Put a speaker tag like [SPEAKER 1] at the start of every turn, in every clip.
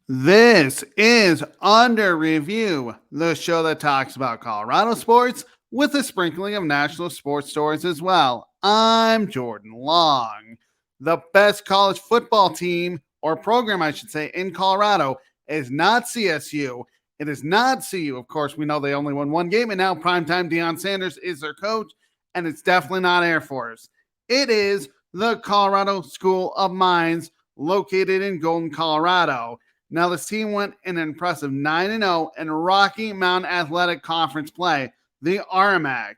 [SPEAKER 1] This is Under Review, the show that talks about Colorado sports with a sprinkling of national sports stories as well. I'm Jordan Long. The best college football team, or program, I should say, in Colorado is not CSU. It is not CU. Of course, we know they only won one game, and now primetime Deion Sanders is their coach, and it's definitely not Air Force. It is the Colorado School of Mines, located in Golden, Colorado. Now, this team went an impressive 9-0 in Rocky Mountain Athletic Conference play, the RMAC.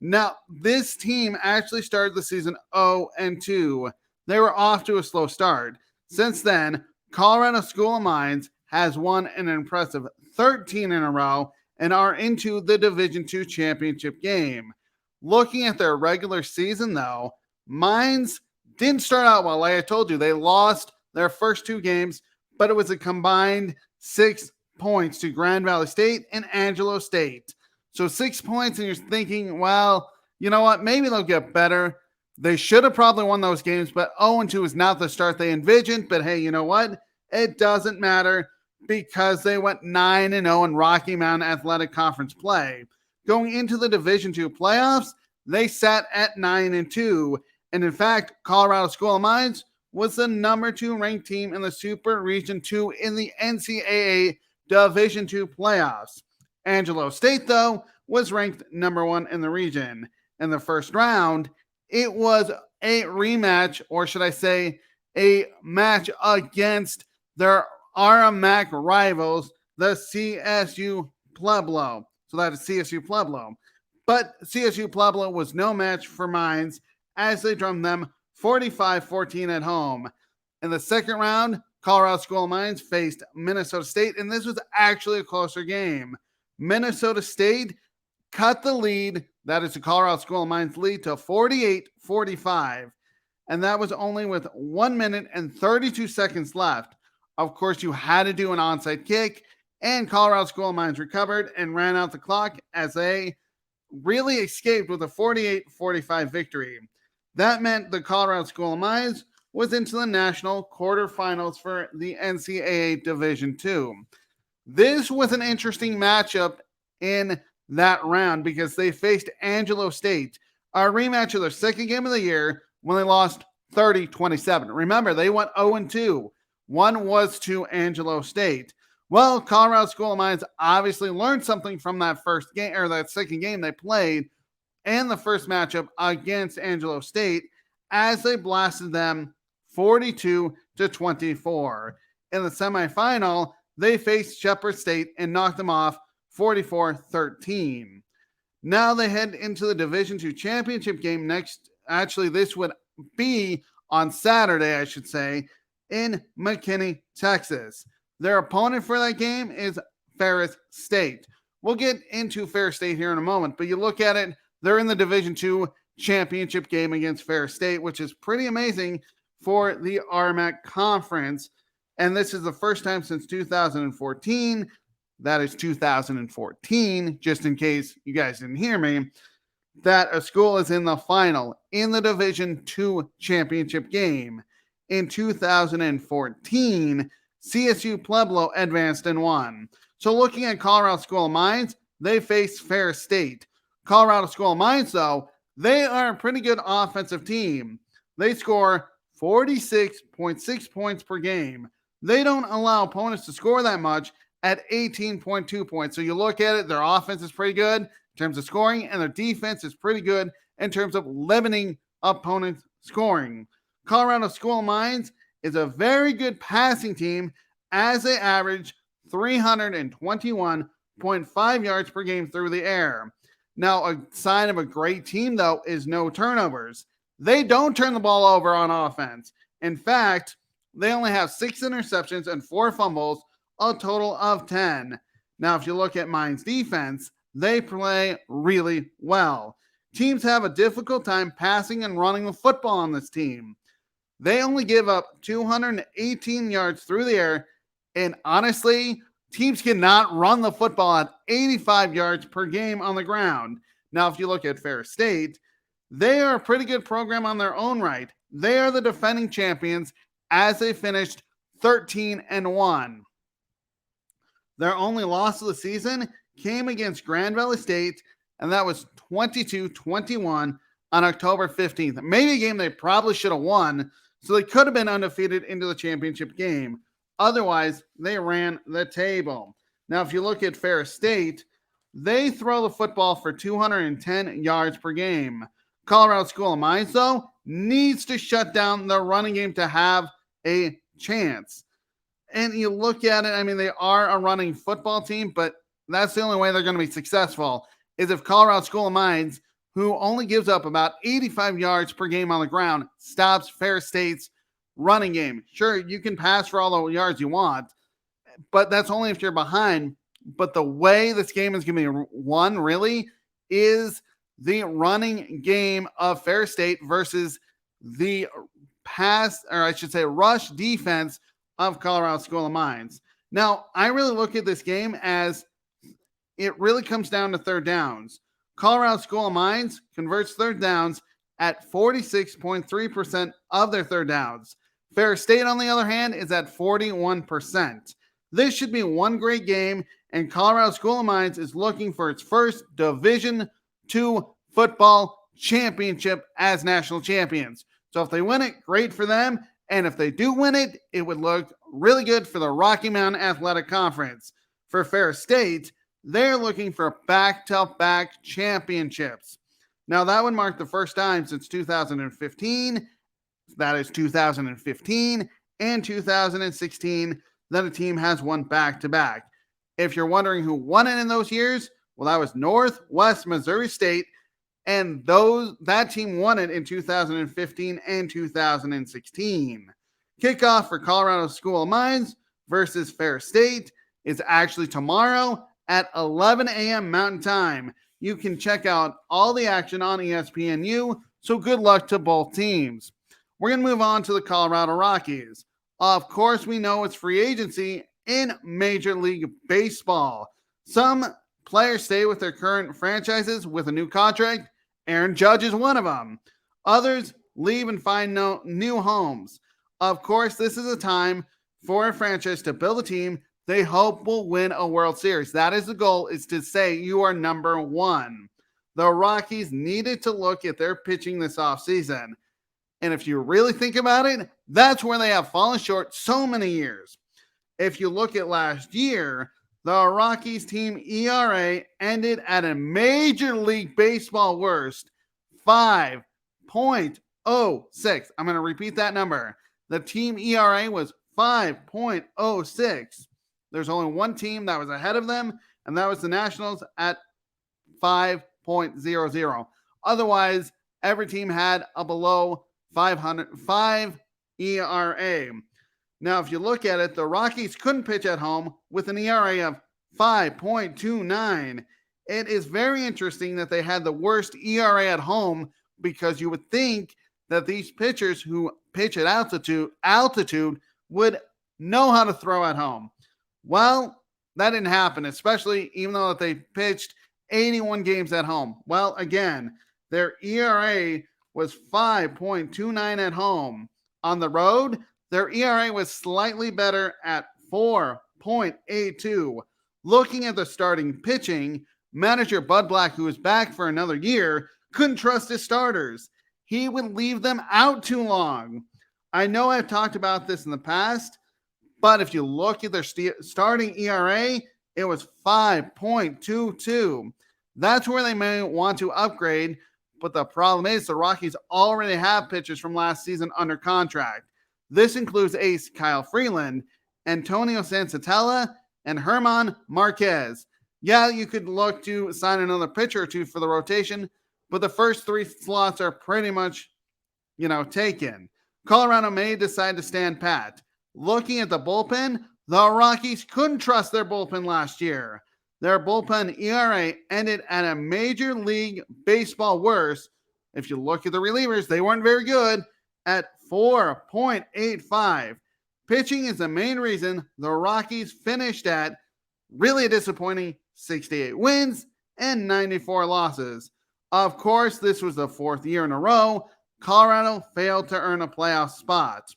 [SPEAKER 1] Now, this team actually started the season 0-2. They were off to a slow start. Since then, Colorado School of Mines has won an impressive 13 in a row and are into the Division II championship game. Looking at their regular season, though, Mines didn't start out well. Like I told you, they lost their first two games, but it was a combined 6 points to Grand Valley State and Angelo State. So 6 points, and you're thinking, well, you know what? Maybe they'll get better. They should have probably won those games, but 0-2 is not the start they envisioned. But hey, you know what? It doesn't matter because they went 9-0 in Rocky Mountain Athletic Conference play. Going into the Division II playoffs, they sat at 9-2. And in fact, Colorado School of Mines was the number 2 ranked team in the Super Region 2 in the NCAA Division 2 playoffs. Angelo State, though, was ranked number 1 in the region. In the first round, it was a rematch, or should I say, a match against their RMAC rivals, the CSU Pueblo. So that is CSU Pueblo. But CSU Pueblo was no match for Mines as they drummed them 45-14 at home. In the second round, Colorado School of Mines faced Minnesota State, and this was actually a closer game. Minnesota State cut the lead, that is the Colorado School of Mines lead, to 48-45, and that was only with 1 minute and 32 seconds left. Of course, you had to do an onside kick, and Colorado School of Mines recovered and ran out the clock as they really escaped with a 48-45 victory. That meant the Colorado School of Mines was into the national quarterfinals for the NCAA Division II. This was an interesting matchup in that round because they faced Angelo State, a rematch of their second game of the year when they lost 30-27. Remember, they went 0-2. One was to Angelo State. Well, Colorado School of Mines obviously learned something from that first game, or that second game they played, and the first matchup against Angelo State, as they blasted them 42-24. In the semifinal, they faced Shepherd State and knocked them off 44-13. Now they head into the Division II championship game next. Actually, this would be on Saturday, I should say, in McKinney, Texas. Their opponent for that game is Ferris State. We'll get into Ferris State here in a moment, but you look at it, they're in the Division II championship game against Ferris State, which is pretty amazing for the RMAC conference. And this is the first time since 2014. That is 2014, just in case you guys didn't hear me, that a school is in the final in the Division II championship game. In 2014, CSU Pueblo advanced and won. So looking at Colorado School of Mines, they faced Ferris State. Colorado School of Mines, though, they are a pretty good offensive team. They score 46.6 points per game. They don't allow opponents to score that much at 18.2 points. So you look at it, their offense is pretty good in terms of scoring, and their defense is pretty good in terms of limiting opponents' scoring. Colorado School of Mines is a very good passing team as they average 321.5 yards per game through the air. Now, a sign of a great team, though, is no turnovers. They don't turn the ball over on offense. In fact, they only have 6 interceptions and 4 fumbles, a total of 10. Now, if you look at Mines' defense, they play really well. Teams have a difficult time passing and running the football on this team. They only give up 218 yards through the air, and honestly, teams cannot run the football at 85 yards per game on the ground. Now, if you look at Ferris State, they are a pretty good program on their own right. They are the defending champions as they finished 13-1. Their only loss of the season came against Grand Valley State, and that was 22-21 on October 15th. Maybe a game they probably should have won, so they could have been undefeated into the championship game. Otherwise, they ran the table. Now, if you look at Ferris State, they throw the football for 210 yards per game. Colorado School of Mines, though, needs to shut down the running game to have a chance. And you look at it, I mean, they are a running football team, but that's the only way they're going to be successful is if Colorado School of Mines, who only gives up about 85 yards per game on the ground, stops Ferris State's running game. Sure, you can pass for all the yards you want, but that's only if you're behind. But the way this game is going to be won really is the running game of Ferris State versus the rush defense of Colorado School of Mines. Now, I really look at this game as it really comes down to third downs. Colorado School of Mines converts third downs at 46.3% of their third downs. Ferris State, on the other hand, is at 41%. This should be one great game, and Colorado School of Mines is looking for its first Division II football championship as national champions. So if they win it, great for them. And if they do win it, it would look really good for the Rocky Mountain Athletic Conference. For Ferris State, they're looking for back-to-back championships. Now, that would mark the first time since 2015, that is 2015 and 2016, that a team has won back-to-back. If you're wondering who won it in those years, well, that was Northwest Missouri State, and that team won it in 2015 and 2016. Kickoff for Colorado School of Mines versus Ferris State is actually tomorrow at 11 a.m. Mountain Time. You can check out all the action on ESPNU, so good luck to both teams. We're going to move on to the Colorado Rockies. Of course, we know it's free agency in Major League Baseball. Some players stay with their current franchises with a new contract. Aaron Judge is one of them. Others leave and find new homes. Of course, this is a time for a franchise to build a team they hope will win a World Series. That is the goal, is to say you are number one. The Rockies needed to look at their pitching this offseason. And if you really think about it, that's where they have fallen short so many years. If you look at last year, the Rockies team ERA ended at a Major League Baseball worst 5.06. I'm going to repeat that number. The team ERA was 5.06. There's only one team that was ahead of them, and that was the Nationals at 5.00. Otherwise, every team had a below 5 ERA. Now, if you look at it, the Rockies couldn't pitch at home with an ERA of 5.29. It is very interesting that they had the worst ERA at home, because you would think that these pitchers who pitch at altitude would know how to throw at home. Well, that didn't happen, especially even though they pitched 81 games at home. Well, again, their ERA was 5.29 at home. On the road, their ERA was slightly better at 4.82. Looking at the starting pitching, manager Bud Black, who is back for another year, couldn't trust his starters. He would leave them out too long. I know I've talked about this in the past, but if you look at their starting ERA, it was 5.22. That's where they may want to upgrade, but the problem is the Rockies already have pitchers from last season under contract. This includes ace Kyle Freeland, Antonio Sensatella, and Herman Marquez. Yeah, you could look to sign another pitcher or two for the rotation, but the first three slots are pretty much, taken. Colorado may decide to stand pat. Looking at the bullpen, the Rockies couldn't trust their bullpen last year. Their bullpen ERA ended at a Major League Baseball worst. If you look at the relievers, they weren't very good, at 4.85. Pitching is the main reason the Rockies finished at really a disappointing 68 wins and 94 losses. Of course, this was the fourth year in a row Colorado failed to earn a playoff spot.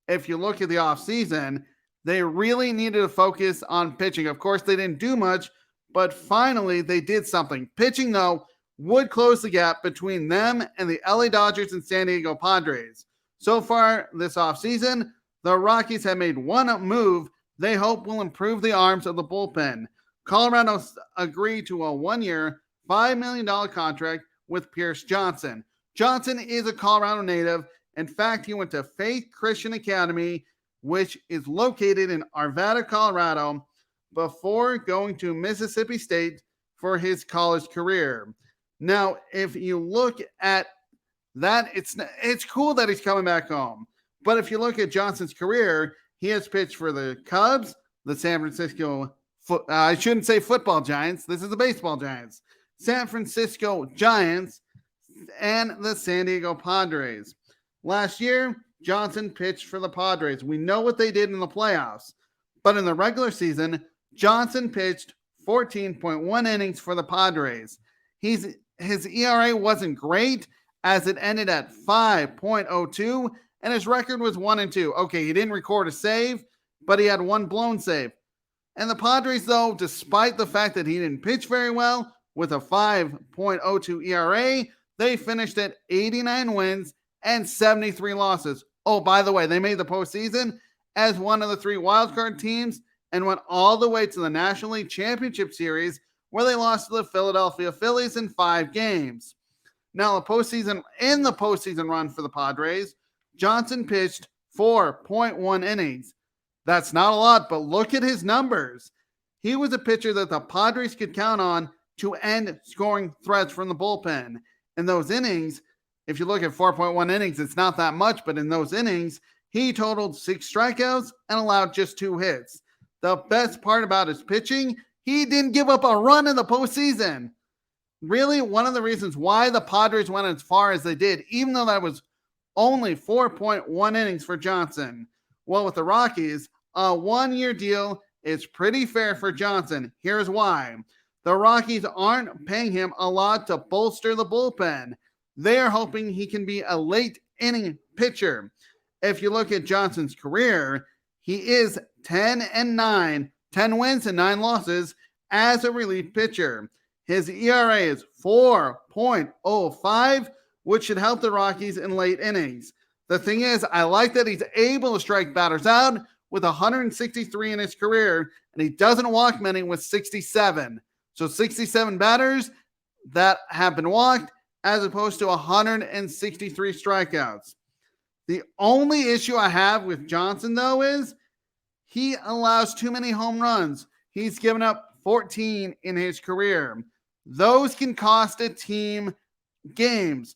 [SPEAKER 1] If you look at the offseason, They really needed to focus on pitching. Of course, they didn't do much, but finally they did something. Pitching, though, would close the gap between them and the LA Dodgers and San Diego Padres. So far this offseason, the Rockies have made one move they hope will improve the arms of the bullpen. Colorado agreed to a 1-year, $5 million contract with Pierce Johnson. Johnson is a Colorado native. In fact, he went to Faith Christian Academy, which is located in Arvada, Colorado, before going to Mississippi State for his college career. Now, if you look at that, it's cool that he's coming back home. But if you look at Johnson's career, he has pitched for the Cubs, the San Francisco, I shouldn't say football Giants, this is the baseball Giants, San Francisco Giants, and the San Diego Padres. Last year, Johnson pitched for the Padres. We know what they did in the playoffs. But in the regular season, Johnson pitched 14.1 innings for the Padres. His ERA wasn't great, as it ended at 5.02, and his record was 1-2. Okay, he didn't record a save, but he had one blown save. And the Padres, though, despite the fact that he didn't pitch very well, with a 5.02 ERA, they finished at 89 wins and 73 losses. Oh, by the way, they made the postseason as one of the 3 wildcard teams and went all the way to the National League Championship Series, where they lost to the Philadelphia Phillies in 5 games. Now, in the postseason run for the Padres, Johnson pitched 4.1 innings. That's not a lot, but look at his numbers. He was a pitcher that the Padres could count on to end scoring threats from the bullpen. In those innings, if you look at 4.1 innings, it's not that much, but in those innings, he totaled 6 strikeouts and allowed just 2 hits. The best part about his pitching, he didn't give up a run in the postseason. Really, one of the reasons why the Padres went as far as they did, even though that was only 4.1 innings for Johnson. Well, with the Rockies, a 1-year deal is pretty fair for Johnson. Here's why. The Rockies aren't paying him a lot to bolster the bullpen. They're hoping he can be a late inning pitcher. If you look at Johnson's career, he is 10-9, 10 wins and 9 losses as a relief pitcher. His ERA is 4.05, which should help the Rockies in late innings. The thing is, I like that he's able to strike batters out with 163 in his career, and he doesn't walk many with 67. So 67 batters that have been walked as opposed to 163 strikeouts. The only issue I have with Johnson, though, is he allows too many home runs. He's given up 14 in his career. Those can cost a team games.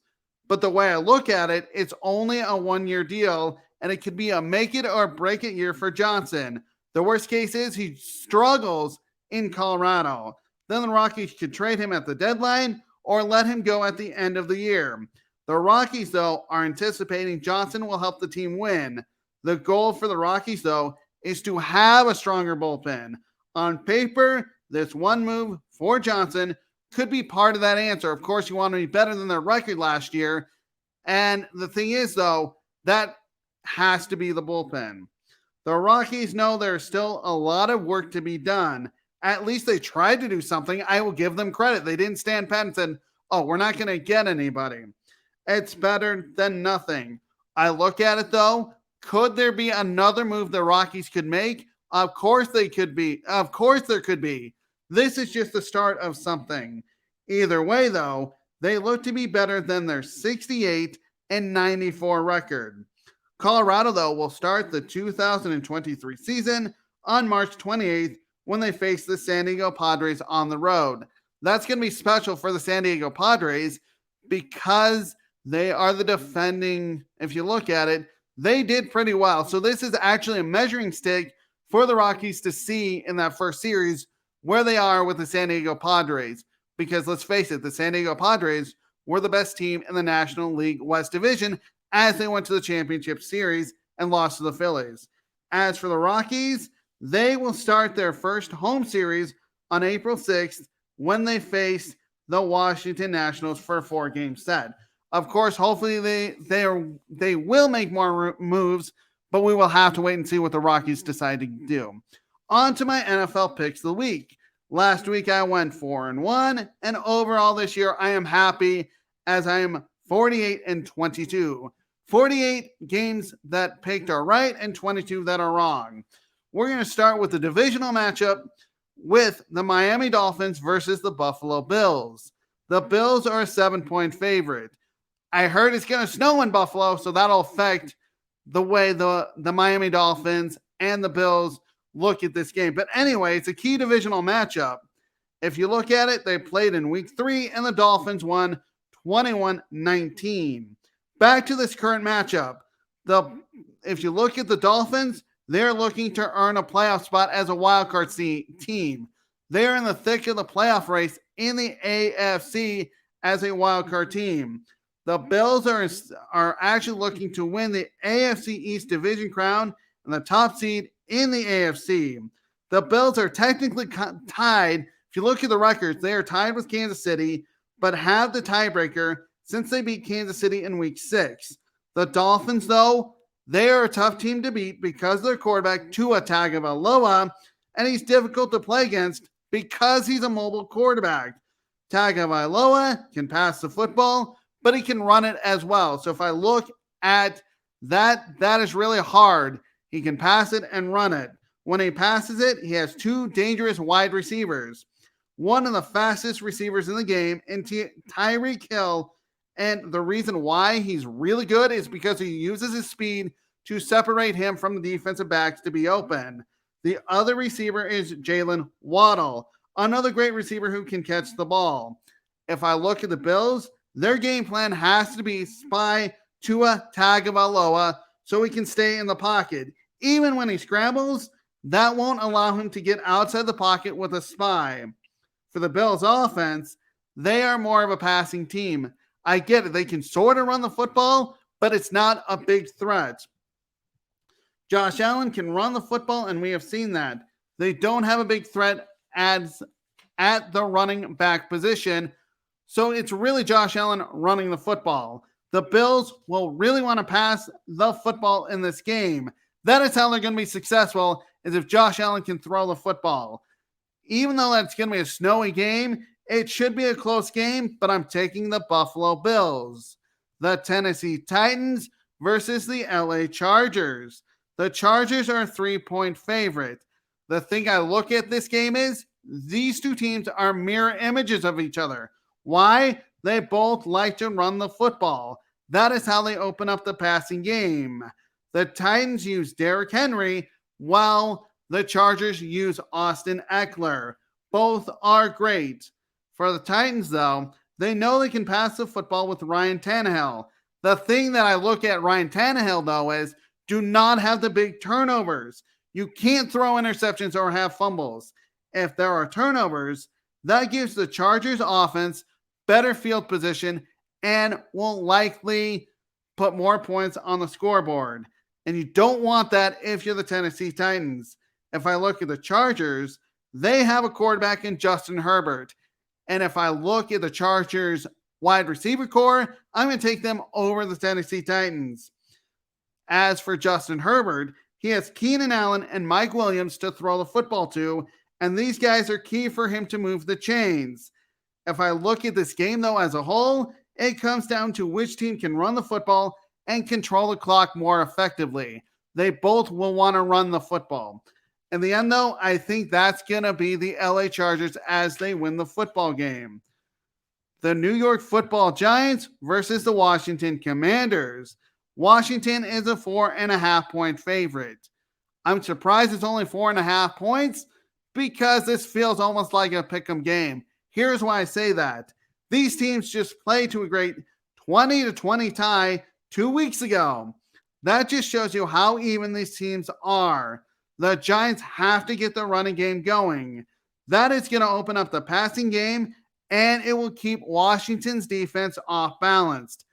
[SPEAKER 1] But the way I look at it, it's only a 1-year deal, and it could be a make it or break it year for Johnson. The worst case is he struggles in Colorado. Then the Rockies could trade him at the deadline or let him go at the end of the year. The Rockies, though, are anticipating Johnson will help the team win. The goal for the Rockies, though, is to have a stronger bullpen. On paper, this one move for Johnson could be part of that answer. Of course, you want to be better than their record last year. And the thing is, though, that has to be the bullpen. The Rockies know there's still a lot of work to be done. At least they tried to do something. I will give them credit. They didn't stand pat and said, oh, we're not going to get anybody. It's better than nothing. I look at it, though. Could there be another move the Rockies could make? Of course they could be. Of course there could be. This is just the start of something. Either way, though, they look to be better than their 68-94 record. Colorado, though, will start the 2023 season on March 28th when they face the San Diego Padres on the road. That's going to be special for the San Diego Padres because they are the defending, if you look at it, they did pretty well. So this is actually a measuring stick for the Rockies to see in that first series where they are with the San Diego Padres. Because let's face it, the San Diego Padres were the best team in the National League West Division as they went to the championship series and lost to the Phillies. As for the Rockies, they will start their first home series on April 6th when they face the Washington Nationals for a 4-game set. Of course, hopefully they will make more moves, but we will have to wait and see what the Rockies decide to do. On to my NFL picks of the week. Last week I went 4-1, and overall this year I am happy as I am 48-22. 48 games that picked are right and 22 that are wrong. We're going to start with the divisional matchup with the Miami Dolphins versus the Buffalo Bills. The Bills are a 7-point favorite. I heard it's going to snow in Buffalo, so that'll affect the way the Miami Dolphins and the Bills look at this game. But anyway, it's a key divisional matchup. If you look at it, they played in week 3 and the Dolphins won 21-19. Back to this current matchup. If you look at the Dolphins, they're looking to earn a playoff spot as a wildcard team. They're in the thick of the playoff race in the AFC as a wildcard team. The Bills are actually looking to win the AFC East division crown and the top seed in the AFC. The Bills are technically tied. If you look at the records, they are tied with Kansas City, but have the tiebreaker since they beat Kansas City in week 6. The Dolphins, though, they are a tough team to beat because their quarterback, Tua Tagovailoa, and he's difficult to play against because he's a mobile quarterback. Tagovailoa can pass the football, but he can run it as well. So if I look at that, that is really hard. He can pass it and run it. When he passes it, he has 2 dangerous wide receivers. One of the fastest receivers in the game, and Tyreek Hill. And the reason why he's really good is because he uses his speed to separate him from the defensive backs to be open. The other receiver is Jalen Waddle, another great receiver who can catch the ball. If I look at the Bills, their game plan has to be spy Tua Tagovailoa so he can stay in the pocket. Even when he scrambles, that won't allow him to get outside the pocket with a spy. For the Bills offense, they are more of a passing team. I get it. They can sort of run the football, but it's not a big threat. Josh Allen can run the football, and we have seen that. They don't have a big threat at the running back position, so it's really Josh Allen running the football. The Bills will really want to pass the football in this game. That is how they're going to be successful, is if Josh Allen can throw the football. Even though that's going to be a snowy game, it should be a close game, but I'm taking the Buffalo Bills. The Tennessee Titans versus the LA Chargers. The Chargers are a 3-point favorite. The thing I look at this game is these two teams are mirror images of each other. Why? They both like to run the football. That is how they open up the passing game. The Titans use Derrick Henry while the Chargers use Austin Eckler. Both are great. For the Titans, though, they know they can pass the football with Ryan Tannehill. The thing that I look at Ryan Tannehill, though, is do not have the big turnovers. You can't throw interceptions or have fumbles. If there are turnovers, that gives the Chargers offense better field position and will likely put more points on the scoreboard. And you don't want that if you're the Tennessee Titans. If I look at the Chargers, they have a quarterback in Justin Herbert. And if I look at the Chargers wide receiver core, I'm going to take them over the Tennessee Titans. As for Justin Herbert, he has Keenan Allen and Mike Williams to throw the football to, and these guys are key for him to move the chains. If I look at this game, though, as a whole, it comes down to which team can run the football and control the clock more effectively. They both will want to run the football. In the end, though, I think that's going to be the LA Chargers as they win the football game. The New York Football Giants versus the Washington Commanders. Washington is a 4.5-point favorite. I'm surprised it's only 4.5 points because this feels almost like a pick'em game. Here's why I say that. These teams just played to a great 20-20 tie 2 weeks ago. That just shows you how even these teams are. The Giants have to get the running game going. That is going to open up the passing game, and it will keep Washington's defense off balanced.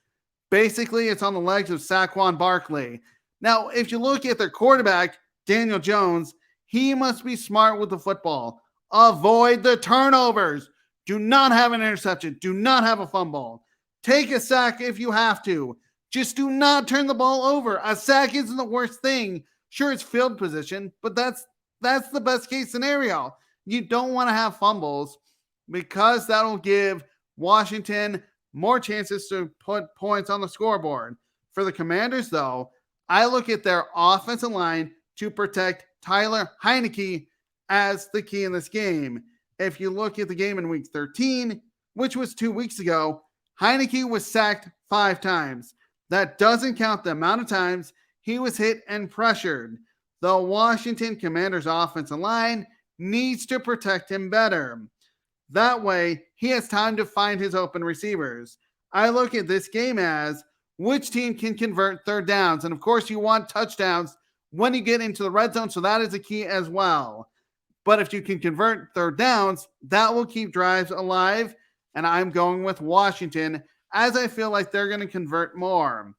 [SPEAKER 1] Basically, it's on the legs of Saquon Barkley. Now, if you look at their quarterback, Daniel Jones, he must be smart with the football. Avoid the turnovers. Do not have an interception. Do not have a fumble. Take a sack if you have to. Just do not turn the ball over. A sack isn't the worst thing. Sure, it's field position, but that's the best case scenario. You don't want to have fumbles because that'll give Washington more chances to put points on the scoreboard. For the Commanders, though, I look at their offensive line to protect Tyler Heinicke as the key in this game. If you look at the game in week 13, which was 2 weeks ago, Heinicke was sacked 5 times. That doesn't count the amount of times he was hit and pressured. The Washington Commanders offensive line needs to protect him better. That way, he has time to find his open receivers. I look at this game as which team can convert third downs. And of course, you want touchdowns when you get into the red zone, so that is a key as well. But if you can convert third downs, that will keep drives alive. And I'm going with Washington as I feel like they're going to convert more.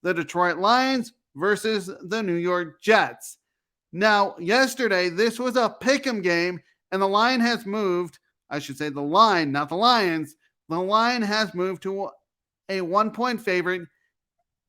[SPEAKER 1] The Detroit Lions versus the New York Jets. Now, yesterday, this was a pick'em game, and the line has moved. I should say the line, not the Lions. The line has moved to a 1-point favorite,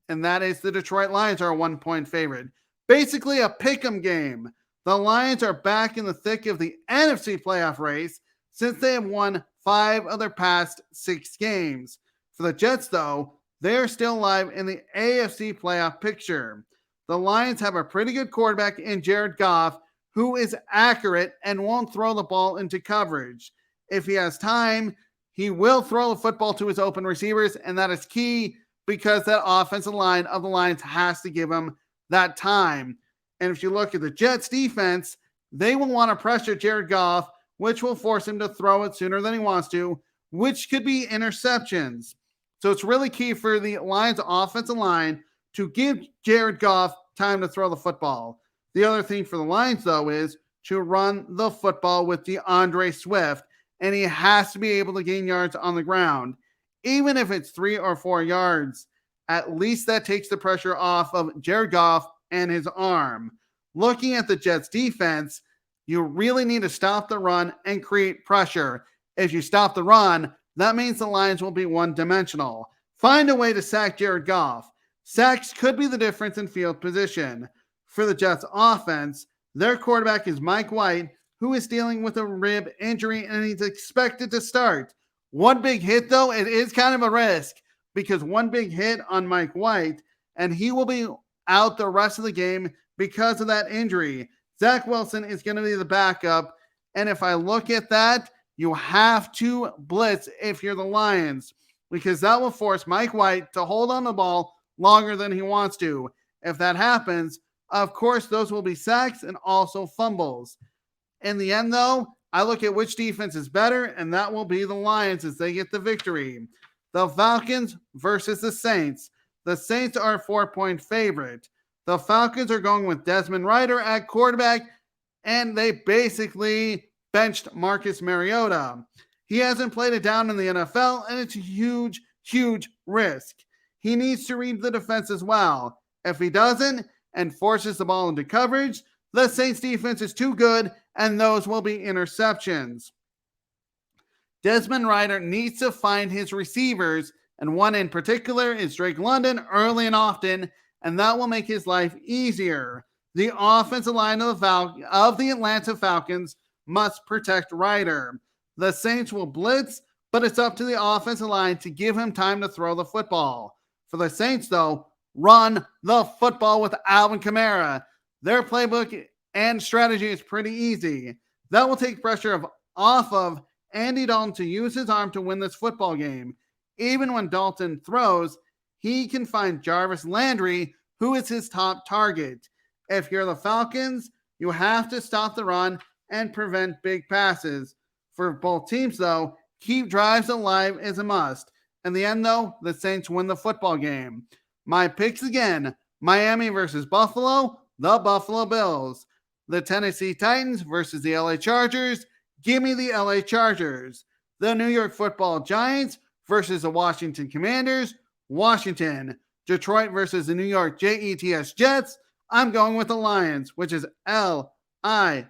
[SPEAKER 1] and that is the Detroit Lions are a 1-point favorite. Basically a pick'em game. The Lions are back in the thick of the NFC playoff race since they have won 5 of their past 6 games. For the Jets, though, they are still alive in the AFC playoff picture. The Lions have a pretty good quarterback in Jared Goff, who is accurate and won't throw the ball into coverage. If he has time, he will throw the football to his open receivers, and that is key because that offensive line of the Lions has to give him that time. And if you look at the Jets defense, they will want to pressure Jared Goff, which will force him to throw it sooner than he wants to, which could be interceptions. So it's really key for the Lions offensive line to give Jared Goff time to throw the football. The other thing for the Lions, though, is to run the football with DeAndre Swift, and he has to be able to gain yards on the ground. Even if it's 3 or 4 yards, at least that takes the pressure off of Jared Goff and his arm. Looking at the Jets defense, you really need to stop the run and create pressure. If you stop the run, that means the Lions will be one-dimensional. Find a way to sack Jared Goff. Sacks could be the difference in field position. For the Jets offense, their quarterback is Mike White, who is dealing with a rib injury, and he's expected to start. One big hit, though, it is kind of a risk because one big hit on Mike White, and he will be out the rest of the game because of that injury. Zach Wilson is going to be the backup, and if I look at that, you have to blitz if you're the Lions because that will force Mike White to hold on the ball longer than he wants to. If that happens, of course, those will be sacks and also fumbles. In the end, though, I look at which defense is better, and that will be the Lions as they get the victory. The Falcons versus the Saints. The Saints are a 4-point favorite. The Falcons are going with Desmond Ridder at quarterback, and they basically benched Marcus Mariota. He hasn't played it down in the NFL, and it's a huge, huge risk. He needs to read the defense as well. If he doesn't and forces the ball into coverage, the Saints defense is too good, and those will be interceptions. Desmond Ridder needs to find his receivers, and one in particular is Drake London early and often, and that will make his life easier. The offensive line of the Atlanta Falcons must protect Ridder. The Saints will blitz, but it's up to the offensive line to give him time to throw the football. For the Saints, though, run the football with Alvin Kamara. Their playbook and strategy is pretty easy. That will take pressure off of Andy Dalton to use his arm to win this football game. Even when Dalton throws, he can find Jarvis Landry, who is his top target. If you're the Falcons, you have to stop the run and prevent big passes. For both teams, though, keep drives alive is a must. In the end, though, the Saints win the football game. My picks again, Miami versus Buffalo, the Buffalo Bills. The Tennessee Titans versus the LA Chargers, give me the LA Chargers. The New York Football Giants versus the Washington Commanders, Washington. Detroit versus the New York Jets, Jets, I'm going with the Lions, which is Lions,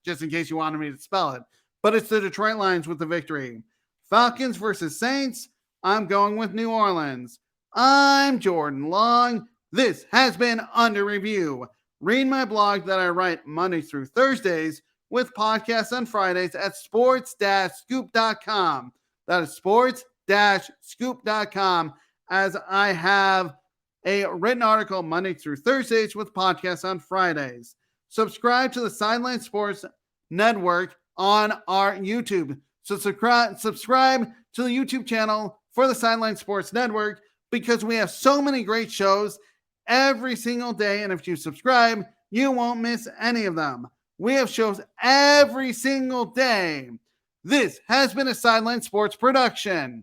[SPEAKER 1] just in case you wanted me to spell it. But it's the Detroit Lions with the victory. Falcons versus Saints, I'm going with New Orleans. I'm Jordan Long. This has been Under Review. Read my blog that I write Monday through Thursdays with podcasts on Fridays at sports-scoop.com. That is sports-scoop.com, as I have a written article Monday through Thursdays with podcasts on Fridays. Subscribe to the Sideline Sports Network on our YouTube. So subscribe to the YouTube channel for the Sideline Sports Network, because we have so many great shows every single day. And if you subscribe, you won't miss any of them. We have shows every single day. This has been a Sideline Sports production.